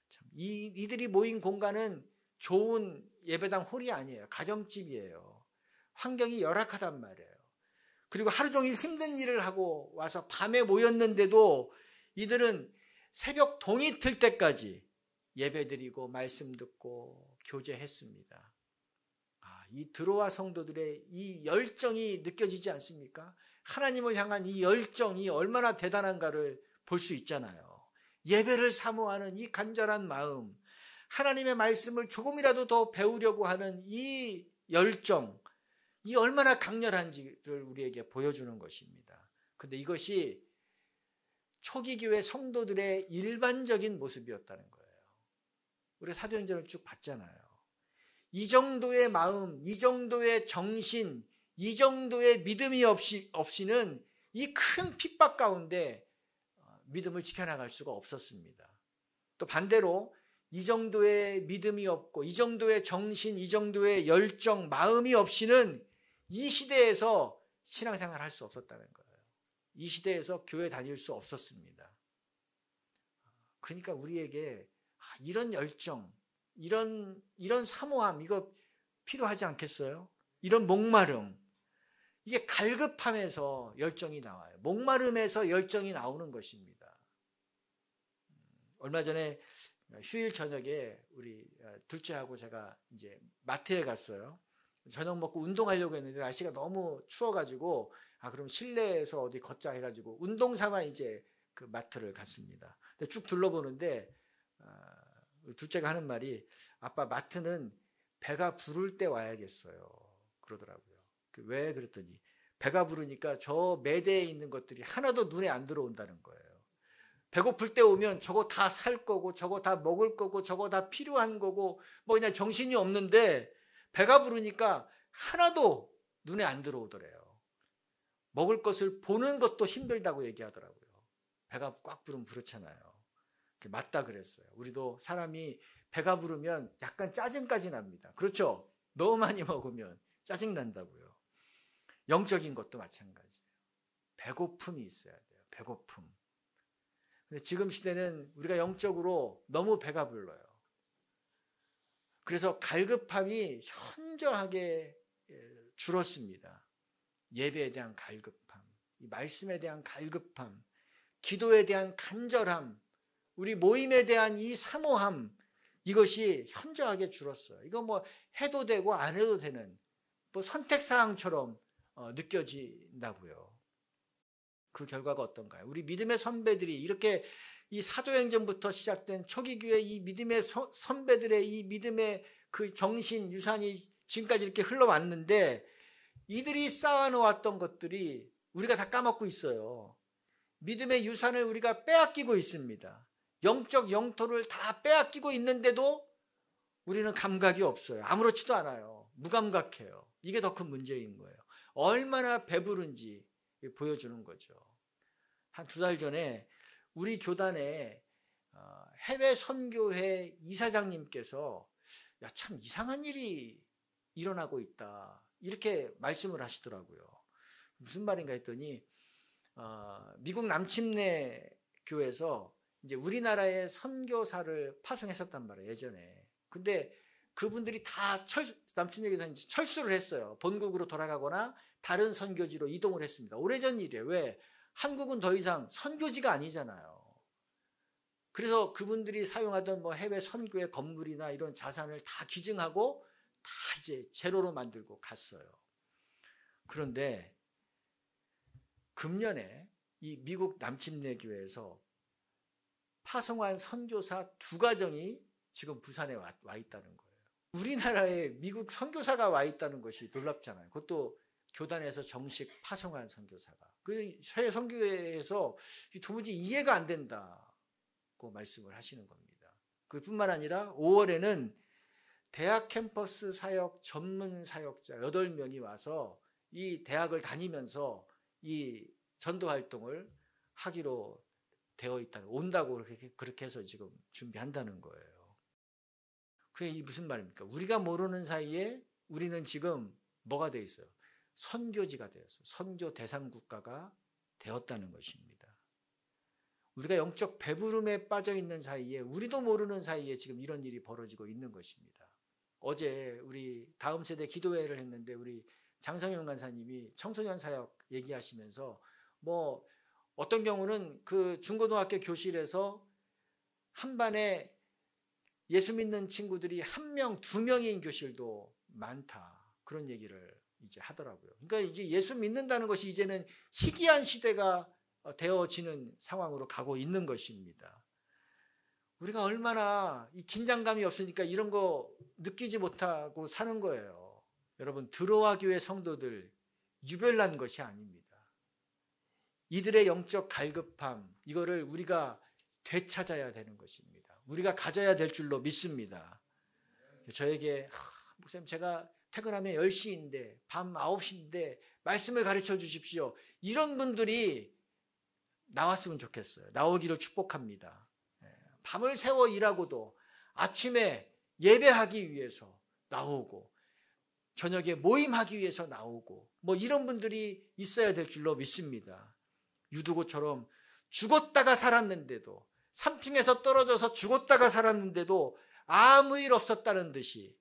참, 이들이 모인 공간은 좋은 예배당 홀이 아니에요. 가정집이에요. 환경이 열악하단 말이에요. 그리고 하루 종일 힘든 일을 하고 와서 밤에 모였는데도 이들은 새벽 동이 틀 때까지 예배드리고 말씀 듣고 교제했습니다. 이 드로아 성도들의 이 열정이 느껴지지 않습니까? 하나님을 향한 이 열정이 얼마나 대단한가를 볼 수 있잖아요. 예배를 사모하는 이 간절한 마음, 하나님의 말씀을 조금이라도 더 배우려고 하는 이 열정, 이 얼마나 강렬한지를 우리에게 보여주는 것입니다. 그런데 이것이 초기 교회 성도들의 일반적인 모습이었다는 거예요. 우리가 사도행전을 쭉 봤잖아요. 이 정도의 마음, 이 정도의 정신, 이 정도의 믿음이 없이는 이 큰 핍박 가운데 믿음을 지켜나갈 수가 없었습니다. 또 반대로 이 정도의 믿음이 없고 이 정도의 정신, 이 정도의 열정, 마음이 없이는 이 시대에서 신앙생활을 할 수 없었다는 거예요. 이 시대에서 교회 다닐 수 없었습니다. 그러니까 우리에게 이런 열정, 이런 사모함, 이거 필요하지 않겠어요? 이런 목마름, 이게 갈급함에서 열정이 나와요. 목마름에서 열정이 나오는 것입니다. 얼마 전에 휴일 저녁에 우리 둘째하고 제가 이제 마트에 갔어요. 저녁 먹고 운동하려고 했는데 날씨가 너무 추워가지고 그럼 실내에서 어디 걷자 해가지고 운동 삼아 이제 그 마트를 갔습니다. 근데 쭉 둘러보는데 둘째가 하는 말이 아빠 마트는 배가 부를 때 와야겠어요 그러더라고요. 왜 그랬더니 배가 부르니까 저 매대에 있는 것들이 하나도 눈에 안 들어온다는 거예요. 배고플 때 오면 저거 다 살 거고 저거 다 먹을 거고 저거 다 필요한 거고 뭐 그냥 정신이 없는데 배가 부르니까 하나도 눈에 안 들어오더래요. 먹을 것을 보는 것도 힘들다고 얘기하더라고요. 배가 꽉 부르면 그렇잖아요. 맞다 그랬어요. 우리도 사람이 배가 부르면 약간 짜증까지 납니다. 그렇죠? 너무 많이 먹으면 짜증 난다고요. 영적인 것도 마찬가지예요. 배고픔이 있어야 돼요. 배고픔. 근데 지금 시대는 우리가 영적으로 너무 배가 불러요. 그래서 갈급함이 현저하게 줄었습니다. 예배에 대한 갈급함, 이 말씀에 대한 갈급함, 기도에 대한 간절함, 우리 모임에 대한 이 사모함, 이것이 현저하게 줄었어요. 이거 뭐 해도 되고 안 해도 되는 뭐 선택사항처럼 느껴진다고요. 그 결과가 어떤가요? 우리 믿음의 선배들이 이렇게 이 사도행전부터 시작된 초기교회 이 믿음의 선배들의 이 믿음의 그 정신, 유산이 지금까지 이렇게 흘러왔는데 이들이 쌓아놓았던 것들이 우리가 다 까먹고 있어요. 믿음의 유산을 우리가 빼앗기고 있습니다. 영적 영토를 다 빼앗기고 있는데도 우리는 감각이 없어요. 아무렇지도 않아요. 무감각해요. 이게 더 큰 문제인 거예요. 얼마나 배부른지 보여주는 거죠. 한 2달 전에 우리 교단에 해외 선교회 이사장님께서 야, 참 이상한 일이 일어나고 있다. 이렇게 말씀을 하시더라고요. 무슨 말인가 했더니 미국 남침내 교회에서 이제 우리나라에 선교사를 파송했었단 말이에요, 예전에. 근데 그분들이 다 남침내 교회에서 철수를 했어요. 본국으로 돌아가거나 다른 선교지로 이동을 했습니다. 오래전 일이에요. 왜? 한국은 더 이상 선교지가 아니잖아요. 그래서 그분들이 사용하던 뭐 해외 선교의 건물이나 이런 자산을 다 기증하고 다 이제 제로로 만들고 갔어요. 그런데 금년에 이 미국 남침내 교회에서 파송한 선교사 2가정이 지금 부산에 와 있다는 거예요. 우리나라에 미국 선교사가 와 있다는 것이 놀랍잖아요. 그것도 교단에서 정식 파송한 선교사가. 그 해외 선교회에서 도무지 이해가 안 된다고 말씀을 하시는 겁니다. 그뿐만 아니라 5월에는 대학 캠퍼스 사역 전문 사역자 8명이 와서 이 대학을 다니면서 이 전도 활동을 하기로 되어 있다는, 온다고 그렇게 해서 지금 준비한다는 거예요. 그게 무슨 말입니까? 우리가 모르는 사이에 우리는 지금 뭐가 되어 있어요? 선교지가 되었어요. 선교 대상 국가가 되었다는 것입니다. 우리가 영적 배부름에 빠져 있는 사이에, 우리도 모르는 사이에 지금 이런 일이 벌어지고 있는 것입니다. 어제 우리 다음 세대 기도회를 했는데 우리 장성영 간사님이 청소년 사역 얘기하시면서 뭐 어떤 경우는 그 중고등학교 교실에서 한 반에 예수 믿는 친구들이 1명, 2명인 교실도 많다. 그런 얘기를 이제 하더라고요. 그러니까 이제 예수 믿는다는 것이 이제는 희귀한 시대가 되어지는 상황으로 가고 있는 것입니다. 우리가 얼마나 이 긴장감이 없으니까 이런 거 느끼지 못하고 사는 거예요. 여러분, 드로아 교회 성도들 유별난 것이 아닙니다. 이들의 영적 갈급함, 이거를 우리가 되찾아야 되는 것입니다. 우리가 가져야 될 줄로 믿습니다. 저에게 목사님, 제가 퇴근하면 10시인데 밤 9시인데 말씀을 가르쳐 주십시오. 이런 분들이 나왔으면 좋겠어요. 나오기를 축복합니다. 밤을 새워 일하고도 아침에 예배하기 위해서 나오고 저녁에 모임하기 위해서 나오고 뭐 이런 분들이 있어야 될 줄로 믿습니다. 유두고처럼 죽었다가 살았는데도, 3층에서 떨어져서 죽었다가 살았는데도 아무 일 없었다는 듯이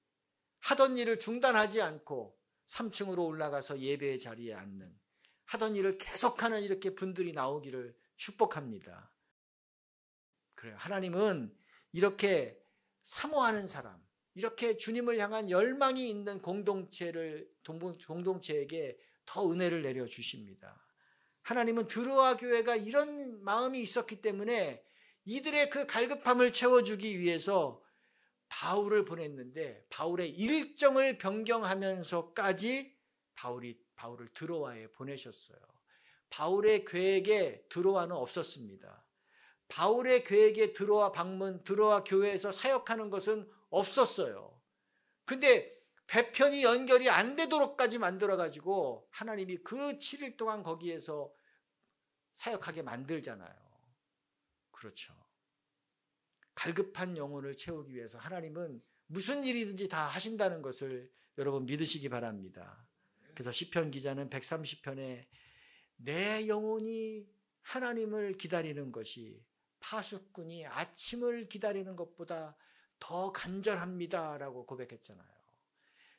하던 일을 중단하지 않고 3층으로 올라가서 예배의 자리에 앉는, 하던 일을 계속하는 이렇게 분들이 나오기를 축복합니다. 그래요. 하나님은 이렇게 사모하는 사람, 이렇게 주님을 향한 열망이 있는 공동체에게 더 은혜를 내려주십니다. 하나님은 드로아 교회가 이런 마음이 있었기 때문에 이들의 그 갈급함을 채워주기 위해서 바울을 보냈는데, 바울의 일정을 변경하면서까지 바울을 드로아에 보내셨어요. 바울의 계획에 드로아는 없었습니다. 바울의 계획에 드로아 방문, 드로아 교회에서 사역하는 것은 없었어요. 근데 배편이 연결이 안 되도록까지 만들어가지고 하나님이 그 7일 동안 거기에서 사역하게 만들잖아요. 그렇죠. 갈급한 영혼을 채우기 위해서 하나님은 무슨 일이든지 다 하신다는 것을 여러분 믿으시기 바랍니다. 그래서 시편 기자는 130편에 내 영혼이 하나님을 기다리는 것이 파수꾼이 아침을 기다리는 것보다 더 간절합니다 라고 고백했잖아요.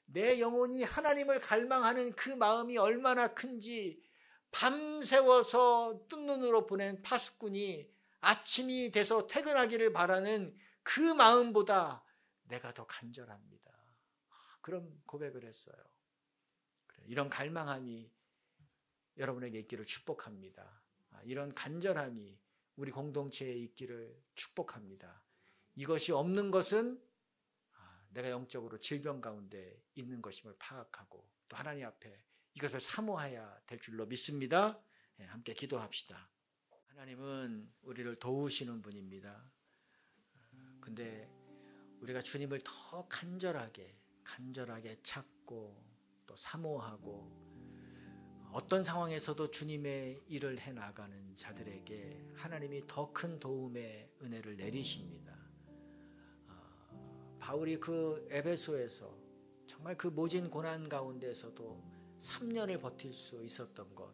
내 영혼이 하나님을 갈망하는 그 마음이 얼마나 큰지 밤새워서 뜬 눈으로 보낸 파수꾼이 아침이 돼서 퇴근하기를 바라는 그 마음보다 내가 더 간절합니다. 그런 고백을 했어요. 이런 갈망함이 여러분에게 있기를 축복합니다. 이런 간절함이 우리 공동체에 있기를 축복합니다. 이것이 없는 것은 내가 영적으로 질병 가운데 있는 것임을 파악하고 또 하나님 앞에 이것을 사모해야 될 줄로 믿습니다. 함께 기도합시다. 하나님은 우리를 도우시는 분입니다. 근데 우리가 주님을 더 간절하게 찾고 또 사모하고 어떤 상황에서도 주님의 일을 해나가는 자들에게 하나님이 더 큰 도움의 은혜를 내리십니다. 바울이 그 에베소에서 정말 그 모진 고난 가운데서도 3년을 버틸 수 있었던 것,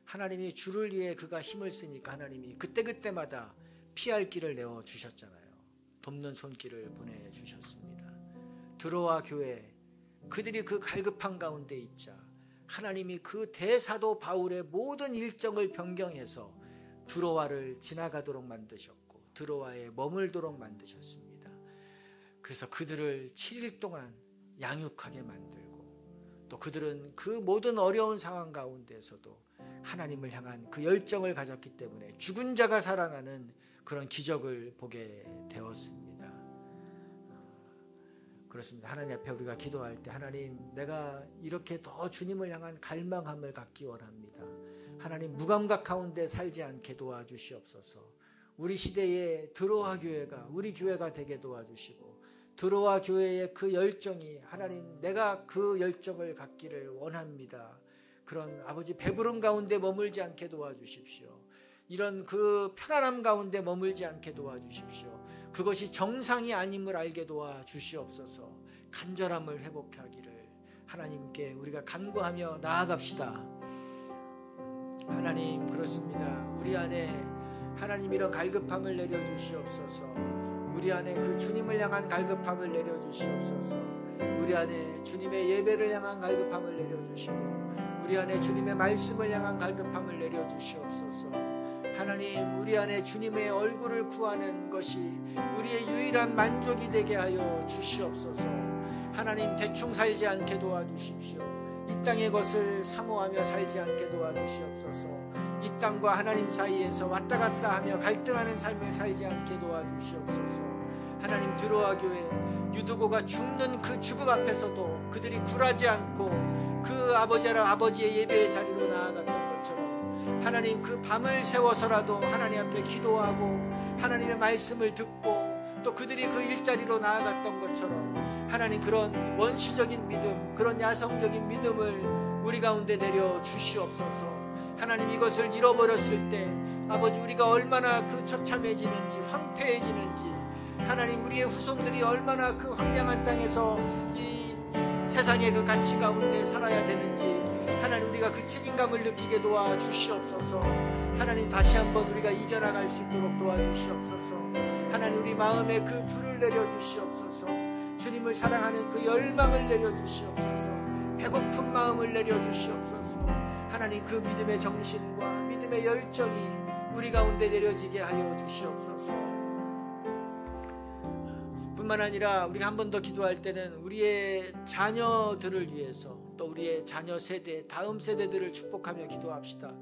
하나님이 주를 위해 그가 힘을 쓰니까 하나님이 그때그때마다 피할 길을 내어주셨잖아요. 돕는 손길을 보내주셨습니다. 드로아 교회, 그들이 그 갈급한 가운데 있자 하나님이 그 대사도 바울의 모든 일정을 변경해서 드로아를 지나가도록 만드셨고 드로아에 머물도록 만드셨습니다. 그래서 그들을 7일 동안 양육하게 만들고 또 그들은 그 모든 어려운 상황 가운데서도 하나님을 향한 그 열정을 가졌기 때문에 죽은 자가 살아나는 그런 기적을 보게 되었습니다. 그렇습니다. 하나님 앞에 우리가 기도할 때 하나님, 내가 이렇게 더 주님을 향한 갈망함을 갖기 원합니다. 하나님, 무감각 가운데 살지 않게 도와주시옵소서. 우리 시대의 드로아 교회가 우리 교회가 되게 도와주시고 드로아 교회의 그 열정이 하나님, 내가 그 열정을 갖기를 원합니다. 그런 아버지 배부름 가운데 머물지 않게 도와주십시오. 이런 그 편안함 가운데 머물지 않게 도와주십시오. 그것이 정상이 아님을 알게 도와주시옵소서. 간절함을 회복하기를 하나님께 우리가 간구하며 나아갑시다. 하나님, 그렇습니다. 우리 안에 하나님 이런 갈급함을 내려주시옵소서. 우리 안에 그 주님을 향한 갈급함을 내려주시옵소서. 우리 안에 주님의 예배를 향한 갈급함을 내려주시고 우리 안에 주님의 말씀을 향한 갈급함을 내려주시옵소서. 하나님, 우리 안에 주님의 얼굴을 구하는 것이 우리의 유일한 만족이 되게 하여 주시옵소서. 하나님, 대충 살지 않게 도와주십시오. 이 땅의 것을 사모하며 살지 않게 도와주시옵소서. 이 땅과 하나님 사이에서 왔다 갔다 하며 갈등하는 삶을 살지 않게 도와주시옵소서. 하나님, 드로아 교회 유두고가 죽는 그 죽음 앞에서도 그들이 굴하지 않고 그 아버지의 예배의 자리로 나아갔던 것처럼 하나님, 그 밤을 새워서라도 하나님 앞에 기도하고 하나님의 말씀을 듣고 또 그들이 그 일자리로 나아갔던 것처럼 하나님, 그런 원시적인 믿음, 그런 야성적인 믿음을 우리 가운데 내려 주시옵소서. 하나님, 이것을 잃어버렸을 때 아버지, 우리가 얼마나 그 처참해지는지 황폐해지는지, 하나님, 우리의 후손들이 얼마나 그 황량한 땅에서 이 세상의 그 가치 가운데 살아야 되는지 하나님, 우리가 그 책임감을 느끼게 도와주시옵소서. 하나님, 다시 한번 우리가 이겨나갈 수 있도록 도와주시옵소서. 하나님, 우리 마음에 그 불을 내려주시옵소서. 주님을 사랑하는 그 열망을 내려주시옵소서. 배고픈 마음을 내려주시옵소서. 하나님, 그 믿음의 정신과 믿음의 열정이 우리 가운데 내려지게 하여 주시옵소서. 뿐만 아니라 우리가 한 번 더 기도할 때는 우리의 자녀들을 위해서 또 우리의 자녀 세대, 다음 세대들을 축복하며 기도합시다.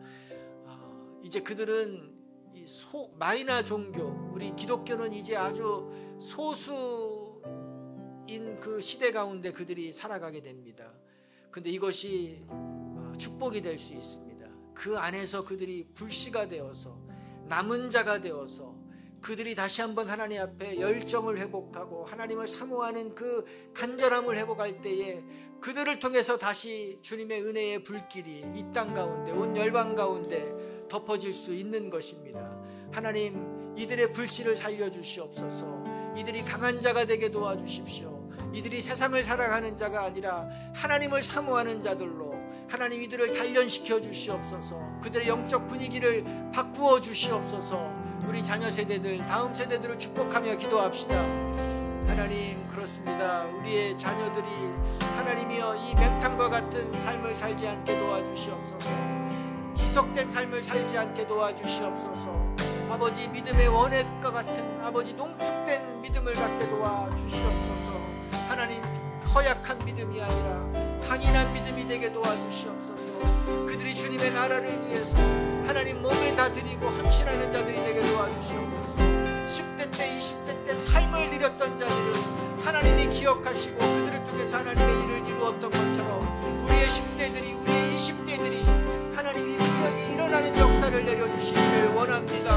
이제 그들은 이 마이너 종교, 우리 기독교는 이제 아주 소수인 그 시대 가운데 그들이 살아가게 됩니다. 근데 이것이 축복이 될 수 있습니다. 그 안에서 그들이 불씨가 되어서 남은 자가 되어서 그들이 다시 한번 하나님 앞에 열정을 회복하고 하나님을 사모하는 그 간절함을 회복할 때에 그들을 통해서 다시 주님의 은혜의 불길이 이 땅 가운데, 온 열방 가운데 덮어질 수 있는 것입니다. 하나님, 이들의 불씨를 살려주시옵소서. 이들이 강한 자가 되게 도와주십시오. 이들이 세상을 살아가는 자가 아니라 하나님을 사모하는 자들로 하나님, 이들을 단련시켜 주시옵소서. 그들의 영적 분위기를 바꾸어 주시옵소서. 우리 자녀 세대들, 다음 세대들을 축복하며 기도합시다. 하나님, 그렇습니다. 우리의 자녀들이 하나님이여 이 맹탕과 같은 삶을 살지 않게 도와주시옵소서. 희석된 삶을 살지 않게 도와주시옵소서. 아버지, 믿음의 원액과 같은 아버지 농축된 믿음을 갖게 도와주시옵소서. 하나님, 허약한 믿음이 아니라 강인한 믿음이 되게 도와주시옵소서. 그들이 주님의 나라를 위해서 하나님 몸을 다 드리고 헌신하는 자들이 되게 도와주시옵소서. 10대 때 20대 때 삶을 드렸던 자들을 하나님이 기억하시고 그들을 통해서 하나님의 일을 이루었던 것처럼 우리의 10대들이, 우리의 20대들이 하나님이 일어나니 일어나는 역사를 내려주시기를 원합니다.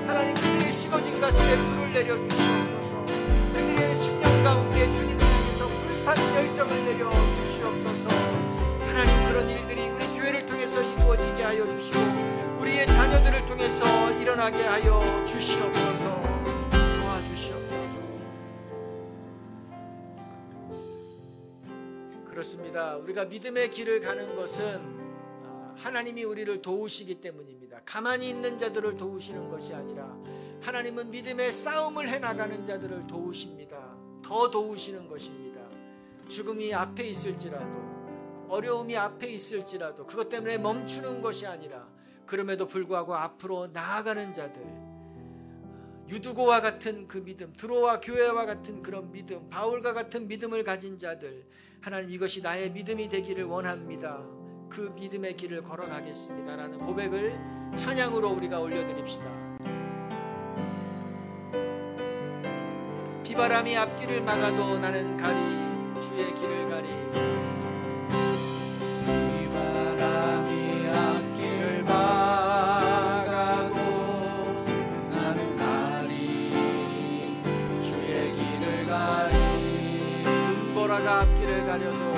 하나님, 그들의 식어진 가슴에 불을 내려주시옵소서. 그들의 10년 가운데 주님을 향해서 불타는 열정을 내려주시옵소서. 하나님, 그런 일들이 우리 교회를 통해서 일어나게 하여 주시옵소서. 도와주시옵소서. 그렇습니다. 우리가 믿음의 길을 가는 것은 하나님이 우리를 도우시기 때문입니다. 가만히 있는 자들을 도우시는 것이 아니라 하나님은 믿음의 싸움을 해나가는 자들을 도우십니다. 더 도우시는 것입니다. 죽음이 앞에 있을지라도, 어려움이 앞에 있을지라도 그것 때문에 멈추는 것이 아니라 그럼에도 불구하고 앞으로 나아가는 자들, 유두고와 같은 그 믿음, 드로아 교회와 같은 그런 믿음, 바울과 같은 믿음을 가진 자들, 하나님 이것이 나의 믿음이 되기를 원합니다. 그 믿음의 길을 걸어가겠습니다 라는 고백을 찬양으로 우리가 올려드립시다. 비바람이 앞길을 막아도 나는 가리, 주의 길을 가리. 비바람이 앞길을 막아도 나는 가리, 주의 길을 가리. 눈보라가 앞길을 가려도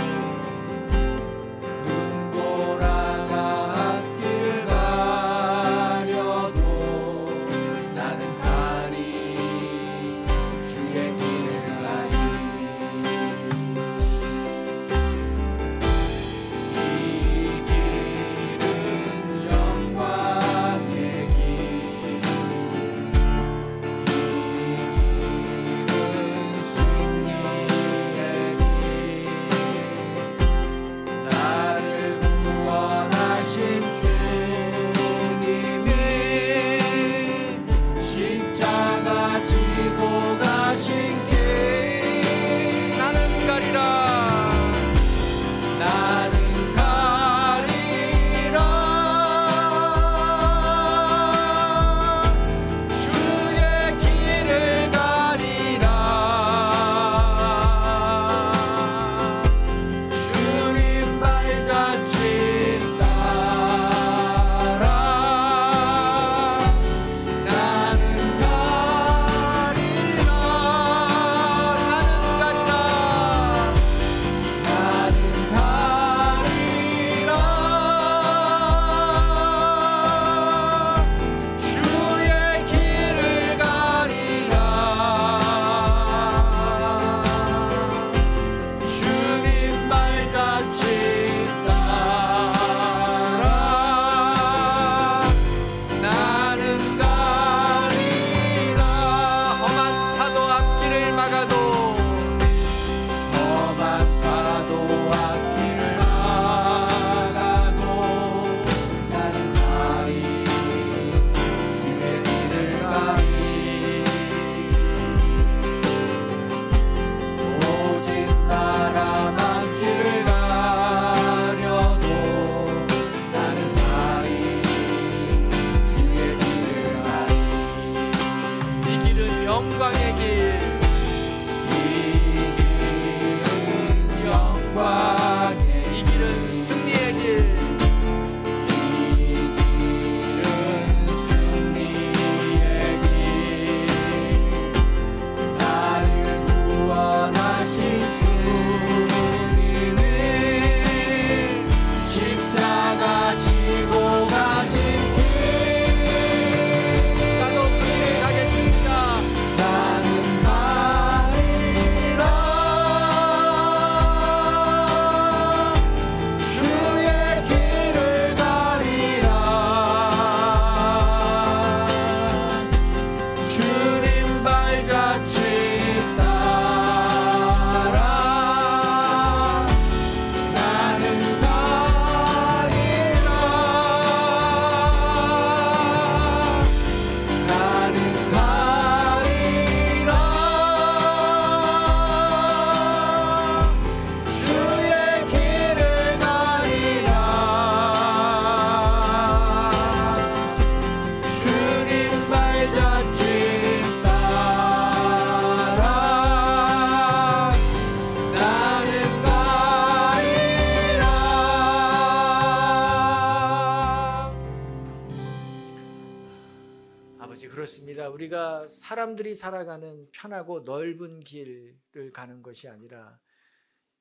그렇습니다. 우리가 사람들이 살아가는 편하고 넓은 길을 가는 것이 아니라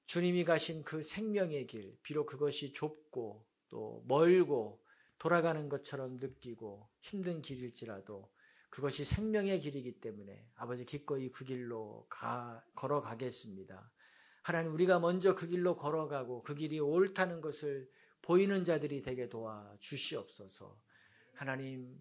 주님이 가신 그 생명의 길, 비록 그것이 좁고 또 멀고 돌아가는 것처럼 느끼고 힘든 길일지라도 그것이 생명의 길이기 때문에 아버지 기꺼이 그 길로 걸어가겠습니다. 하나님, 우리가 먼저 그 길로 걸어가고 그 길이 옳다는 것을 보이는 자들이 되게 도와 주시옵소서. 하나님,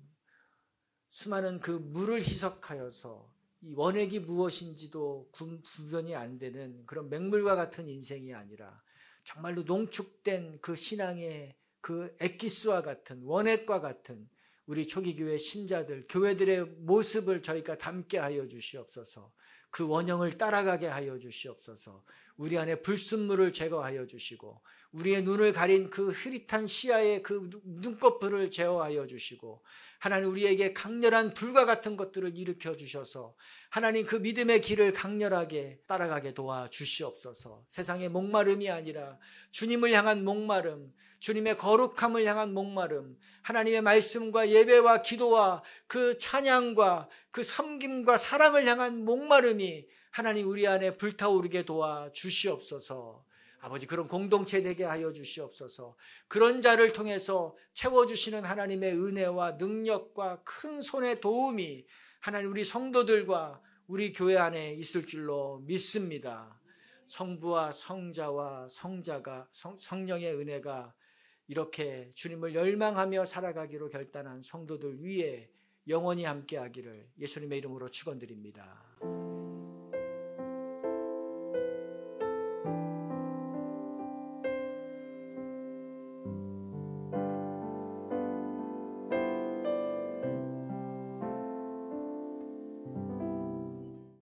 수많은 그 물을 희석하여서 이 원액이 무엇인지도 구별이 안 되는 그런 맹물과 같은 인생이 아니라 정말로 농축된 그 신앙의 그 엑기스와 같은, 원액과 같은 우리 초기교회 신자들, 교회들의 모습을 저희가 담게 하여 주시옵소서. 그 원형을 따라가게 하여 주시옵소서. 우리 안에 불순물을 제거하여 주시고 우리의 눈을 가린 그 흐릿한 시야의 그 눈꺼풀을 제어하여 주시고 하나님, 우리에게 강렬한 불과 같은 것들을 일으켜 주셔서 하나님, 그 믿음의 길을 강렬하게 따라가게 도와 주시옵소서. 세상의 목마름이 아니라 주님을 향한 목마름, 주님의 거룩함을 향한 목마름, 하나님의 말씀과 예배와 기도와 그 찬양과 그 섬김과 사랑을 향한 목마름이 하나님 우리 안에 불타오르게 도와 주시옵소서. 아버지, 그런 공동체 되게 하여 주시옵소서. 그런 자를 통해서 채워주시는 하나님의 은혜와 능력과 큰 손의 도움이 하나님 우리 성도들과 우리 교회 안에 있을 줄로 믿습니다. 성부와 성자와 성령의 은혜가 이렇게 주님을 열망하며 살아가기로 결단한 성도들 위에 영원히 함께하기를 예수님의 이름으로 축원드립니다.